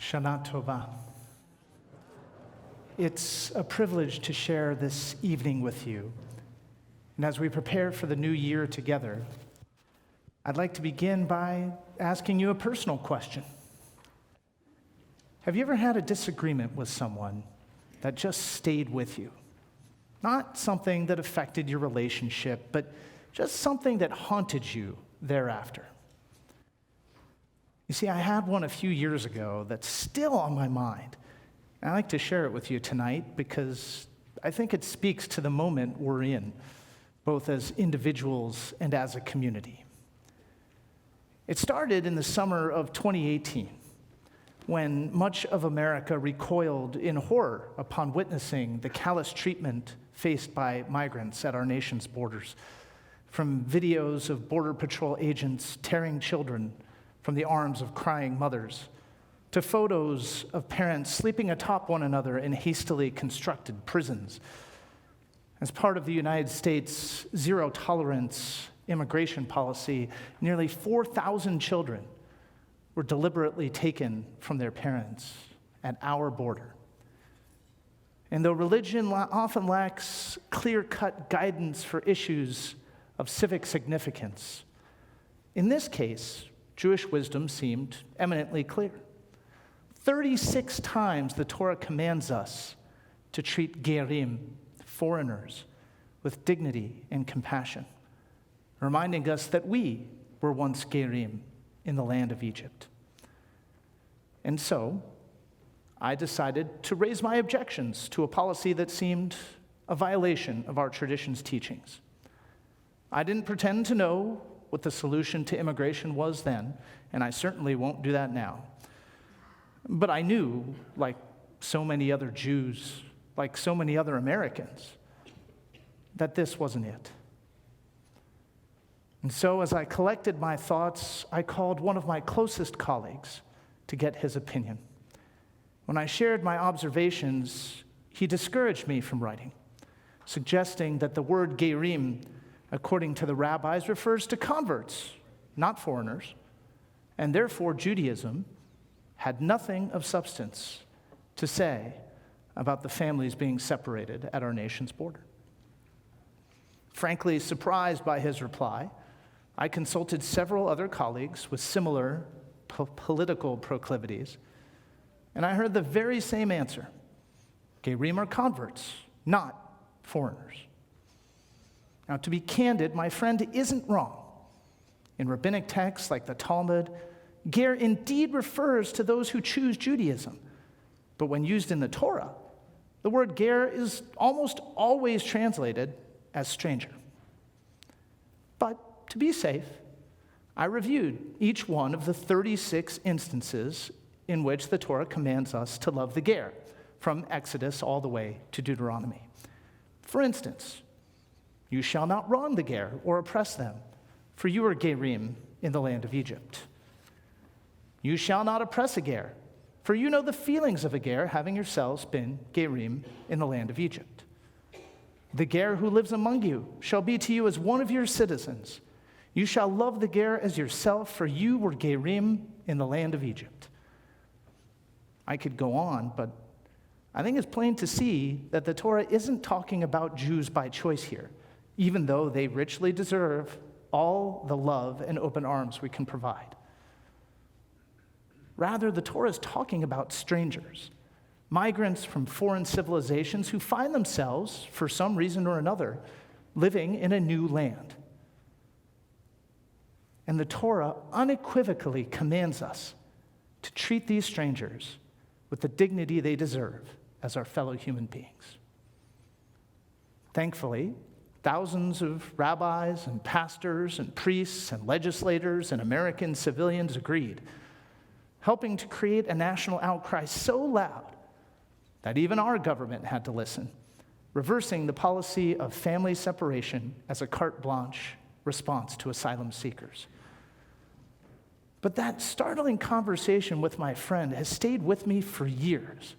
Shana Tova. It's a privilege to share this evening with you. And as we prepare for the new year together, I'd like to begin by asking you a personal question. Have you ever had a disagreement with someone that just stayed with you? Not something that affected your relationship, but just something that haunted you thereafter. You see, I had one a few years ago that's still on my mind. And I'd like to share it with you tonight because I think it speaks to the moment we're in, both as individuals and as a community. It started in the summer of 2018, when much of America recoiled in horror upon witnessing the callous treatment faced by migrants at our nation's borders, from videos of Border Patrol agents tearing children from the arms of crying mothers, to photos of parents sleeping atop one another in hastily constructed prisons. As part of the United States' zero-tolerance immigration policy, nearly 4,000 children were deliberately taken from their parents at our border. And though religion often lacks clear-cut guidance for issues of civic significance, in this case, Jewish wisdom seemed eminently clear. 36 times the Torah commands us to treat gerim, foreigners, with dignity and compassion, reminding us that we were once gerim in the land of Egypt. And so, I decided to raise my objections to a policy that seemed a violation of our tradition's teachings. I didn't pretend to know what the solution to immigration was then, and I certainly won't do that now. But I knew, like so many other Jews, like so many other Americans, that this wasn't it. And so as I collected my thoughts, I called one of my closest colleagues to get his opinion. When I shared my observations, he discouraged me from writing, suggesting that the word gerim, according to the rabbis, refers to converts, not foreigners, and therefore Judaism had nothing of substance to say about the families being separated at our nation's border. Frankly, surprised by his reply, I consulted several other colleagues with similar political proclivities, and I heard the very same answer. Gerim are converts, not foreigners. Now, to be candid, my friend isn't wrong. In rabbinic texts like the Talmud, ger indeed refers to those who choose Judaism. But when used in the Torah, the word ger is almost always translated as stranger. But to be safe, I reviewed each one of the 36 instances in which the Torah commands us to love the ger, from Exodus all the way to Deuteronomy. For instance, you shall not wrong the ger or oppress them, for you are gerim in the land of Egypt. You shall not oppress a ger, for you know the feelings of a ger, having yourselves been gerim in the land of Egypt. The ger who lives among you shall be to you as one of your citizens. You shall love the ger as yourself, for you were gerim in the land of Egypt. I could go on, but I think it's plain to see that the Torah isn't talking about Jews by choice here, even though they richly deserve all the love and open arms we can provide. Rather, the Torah is talking about strangers, migrants from foreign civilizations who find themselves, for some reason or another, living in a new land. And the Torah unequivocally commands us to treat these strangers with the dignity they deserve as our fellow human beings. Thankfully, thousands of rabbis and pastors and priests and legislators and American civilians agreed, helping to create a national outcry so loud that even our government had to listen, reversing the policy of family separation as a carte blanche response to asylum seekers. But that startling conversation with my friend has stayed with me for years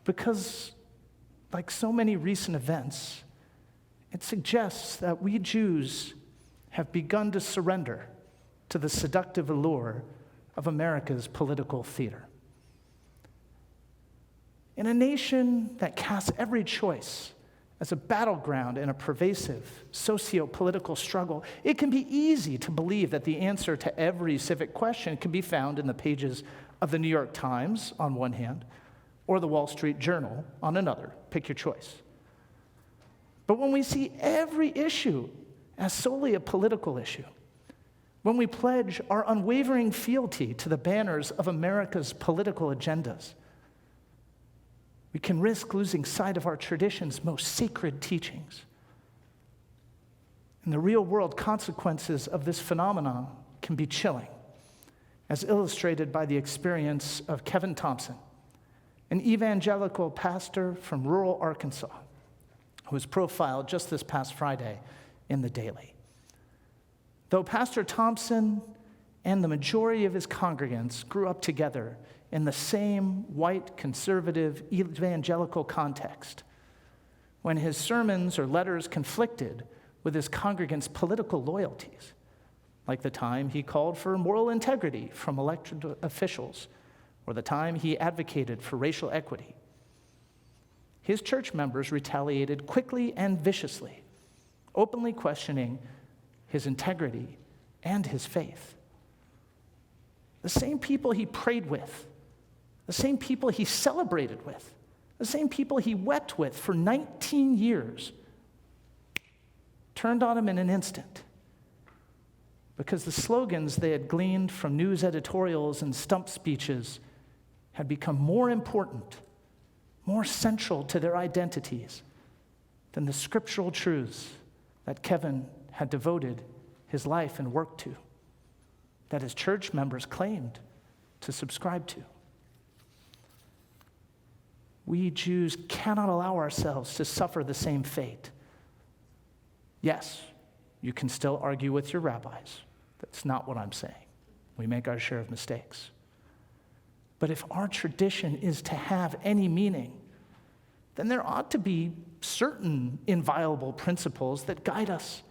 because, like so many recent events, it suggests that we Jews have begun to surrender to the seductive allure of America's political theater. In a nation that casts every choice as a battleground in a pervasive socio-political struggle, it can be easy to believe that the answer to every civic question can be found in the pages of the New York Times on one hand, or the Wall Street Journal on another. Pick your choice. But when we see every issue as solely a political issue, when we pledge our unwavering fealty to the banners of America's political agendas, we can risk losing sight of our tradition's most sacred teachings. And the real-world consequences of this phenomenon can be chilling, as illustrated by the experience of Kevin Thompson, an evangelical pastor from rural Arkansas, who was profiled just this past Friday in the Daily. Though Pastor Thompson and the majority of his congregants grew up together in the same white, conservative, evangelical context, when his sermons or letters conflicted with his congregants' political loyalties, like the time he called for moral integrity from elected officials, or the time he advocated for racial equity, his church members retaliated quickly and viciously, openly questioning his integrity and his faith. The same people he prayed with, the same people he celebrated with, the same people he wept with for 19 years turned on him in an instant because the slogans they had gleaned from news editorials and stump speeches had become more important, more central to their identities than the scriptural truths that Kevin had devoted his life and work to, that his church members claimed to subscribe to. We Jews cannot allow ourselves to suffer the same fate. Yes, you can still argue with your rabbis. That's not what I'm saying. We make our share of mistakes. But if our tradition is to have any meaning, then there ought to be certain inviolable principles that guide us,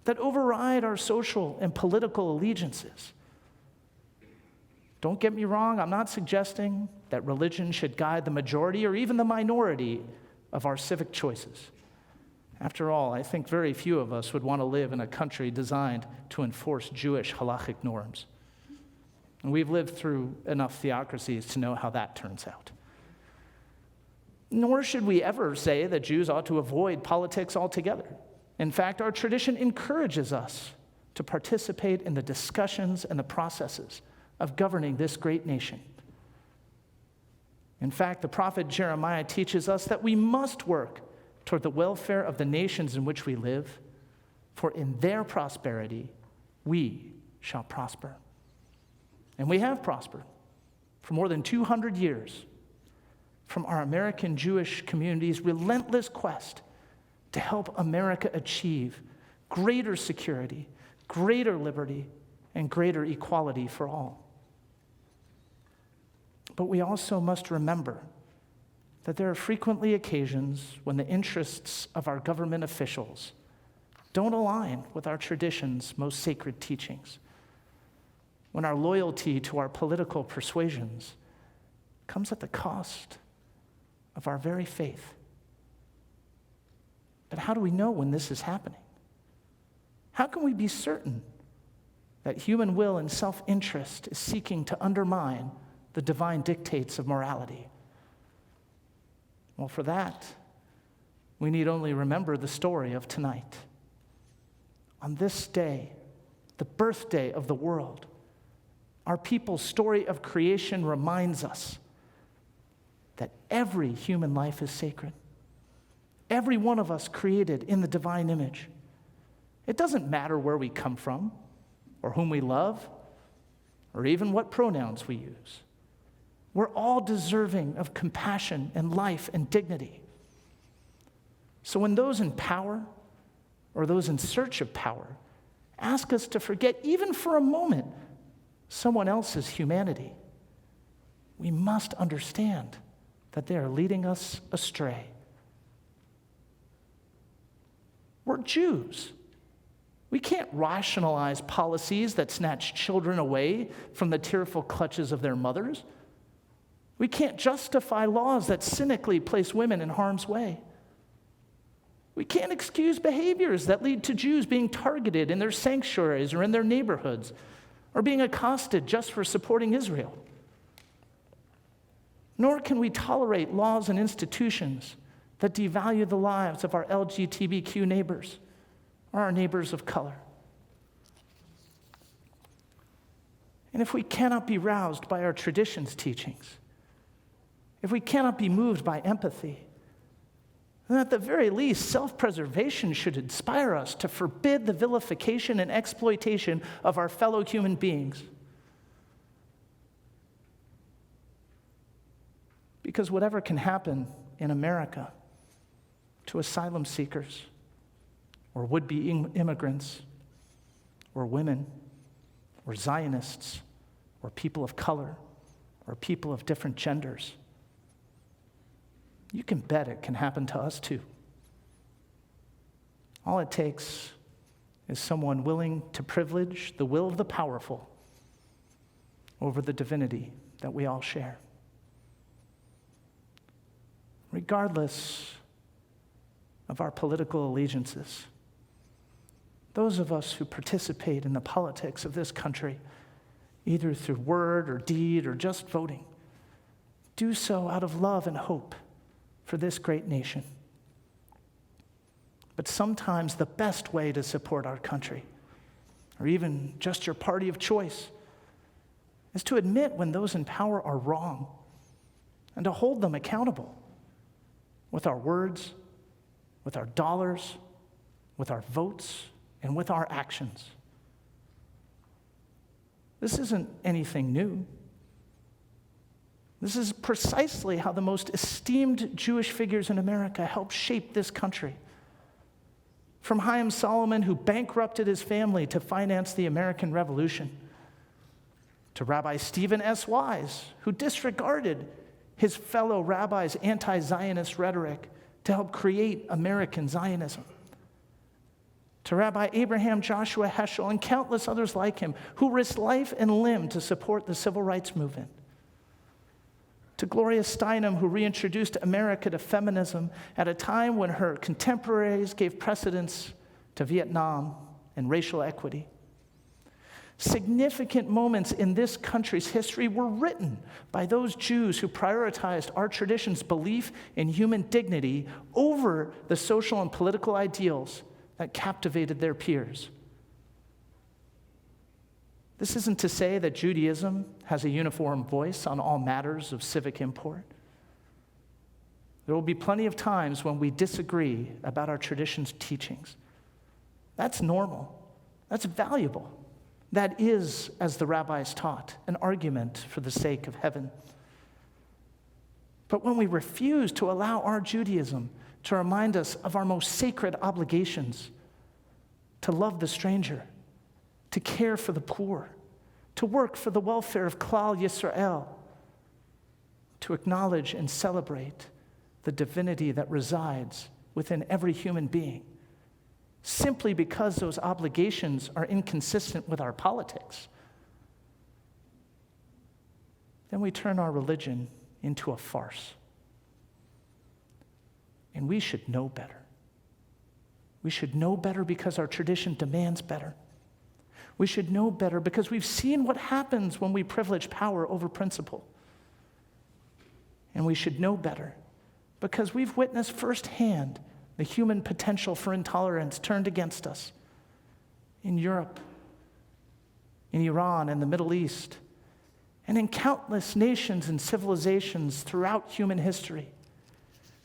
that override our social and political allegiances. Don't get me wrong, I'm not suggesting that religion should guide the majority or even the minority of our civic choices. After all, I think very few of us would want to live in a country designed to enforce Jewish halachic norms. And we've lived through enough theocracies to know how that turns out. Nor should we ever say that Jews ought to avoid politics altogether. In fact, our tradition encourages us to participate in the discussions and the processes of governing this great nation. In fact, the prophet Jeremiah teaches us that we must work toward the welfare of the nations in which we live, for in their prosperity we shall prosper. And we have prospered for more than 200 years from our American Jewish community's relentless quest to help America achieve greater security, greater liberty, and greater equality for all. But we also must remember that there are frequently occasions when the interests of our government officials don't align with our tradition's most sacred teachings, when our loyalty to our political persuasions comes at the cost of our very faith. But how do we know when this is happening? How can we be certain that human will and self-interest is seeking to undermine the divine dictates of morality? Well, for that, we need only remember the story of tonight. On this day, the birthday of the world, our people's story of creation reminds us that every human life is sacred. Every one of us created in the divine image. It doesn't matter where we come from, or whom we love, or even what pronouns we use. We're all deserving of compassion and life and dignity. So when those in power, or those in search of power, ask us to forget, even for a moment, someone else's humanity, we must understand that they are leading us astray. We're Jews. We can't rationalize policies that snatch children away from the tearful clutches of their mothers. We can't justify laws that cynically place women in harm's way. We can't excuse behaviors that lead to Jews being targeted in their sanctuaries or in their neighborhoods, or being accosted just for supporting Israel. Nor can we tolerate laws and institutions that devalue the lives of our LGBTQ neighbors or our neighbors of color. And if we cannot be roused by our tradition's teachings, if we cannot be moved by empathy, then at the very least, self-preservation should inspire us to forbid the vilification and exploitation of our fellow human beings. Because whatever can happen in America to asylum seekers or would-be immigrants or women or Zionists or people of color or people of different genders, you can bet it can happen to us too. All it takes is someone willing to privilege the will of the powerful over the divinity that we all share. Regardless of our political allegiances, those of us who participate in the politics of this country, either through word or deed or just voting, do so out of love and hope for this great nation. But sometimes the best way to support our country, or even just your party of choice, is to admit when those in power are wrong and to hold them accountable with our words, with our dollars, with our votes, and with our actions. This isn't anything new. This is precisely how the most esteemed Jewish figures in America helped shape this country. From Chaim Solomon, who bankrupted his family to finance the American Revolution, to Rabbi Stephen S. Wise, who disregarded his fellow rabbis' anti-Zionist rhetoric to help create American Zionism, to Rabbi Abraham Joshua Heschel and countless others like him who risked life and limb to support the civil rights movement, to Gloria Steinem, who reintroduced America to feminism at a time when her contemporaries gave precedence to Vietnam and racial equity. Significant moments in this country's history were written by those Jews who prioritized our tradition's belief in human dignity over the social and political ideals that captivated their peers. This isn't to say that Judaism has a uniform voice on all matters of civic import. There will be plenty of times when we disagree about our tradition's teachings. That's normal. That's valuable. That is, as the rabbis taught, an argument for the sake of heaven. But when we refuse to allow our Judaism to remind us of our most sacred obligations, to love the stranger, to care for the poor, to work for the welfare of Klal Yisrael, to acknowledge and celebrate the divinity that resides within every human being, simply because those obligations are inconsistent with our politics, then we turn our religion into a farce. And we should know better. We should know better because our tradition demands better. We should know better because we've seen what happens when we privilege power over principle. And we should know better because we've witnessed firsthand the human potential for intolerance turned against us in Europe, in Iran and the Middle East, and in countless nations and civilizations throughout human history,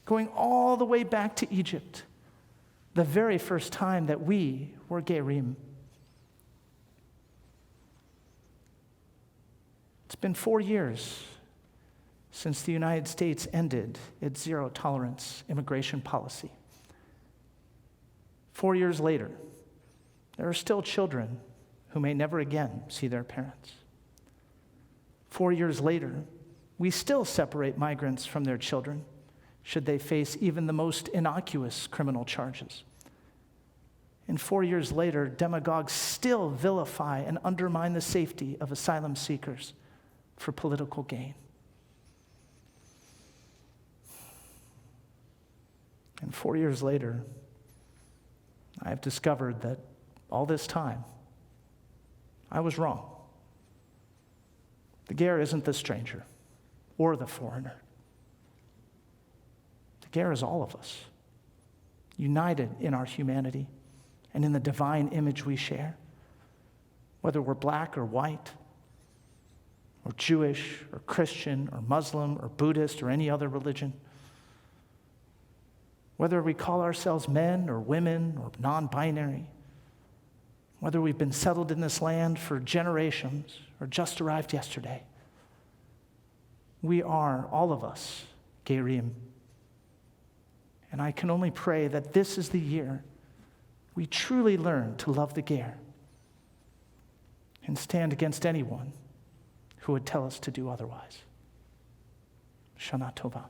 going all the way back to Egypt, the very first time that we were Gerim. It's been 4 years since the United States ended its zero-tolerance immigration policy. 4 years later, there are still children who may never again see their parents. 4 years later, we still separate migrants from their children should they face even the most innocuous criminal charges. And 4 years later, demagogues still vilify and undermine the safety of asylum seekers for political gain. And 4 years later, I have discovered that all this time, I was wrong. The ger isn't the stranger or the foreigner. The ger is all of us, united in our humanity and in the divine image we share, whether we're black or white, or Jewish, or Christian, or Muslim, or Buddhist, or any other religion. Whether we call ourselves men or women or non-binary, whether we've been settled in this land for generations or just arrived yesterday, we are, all of us, gerim. And I can only pray that this is the year we truly learn to love the ger and stand against anyone who would tell us to do otherwise. Shana Tova.